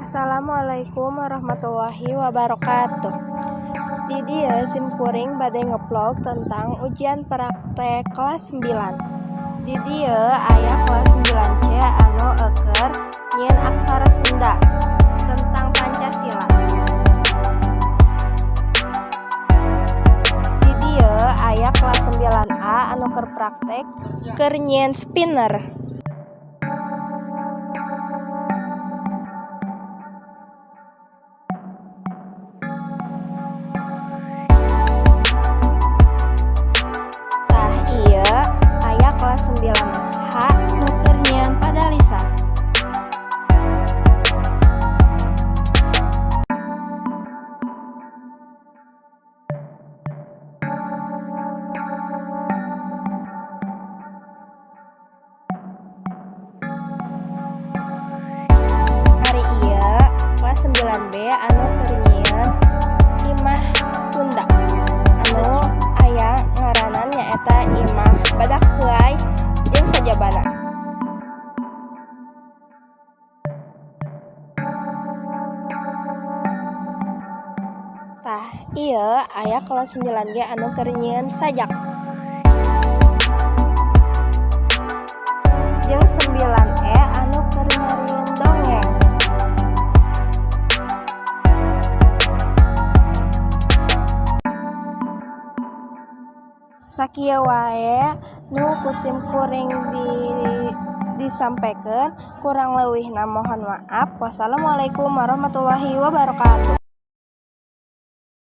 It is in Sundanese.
Assalamualaikum warahmatullahi wabarakatuh. Di dieu simkuring bade ngeplog tentang ujian praktek kelas 9. Di dieu aya kelas 9C anu eukeur nyieun aksara Sunda tentang Pancasila. Di dieu aya kelas 9A anu keur praktek keur nyieun spinner. Aya kelas 9H nu keur nyieun padalisan. Hari ieu kelas 9B anu keur nyieun Imah Sunda anu aya ngaranan nyaeta Imah Badak Heuai jeung sajabana. Tah ieu aya kelas 9G anu keur nyieun sajak. Jeung 9E anu keur nyarieun dongeng. Sakieu wae nu ku simkuring disampaikeun, kurang leuwihna mohon maaf. Wassalamualaikum warahmatullahi wabarakatuh.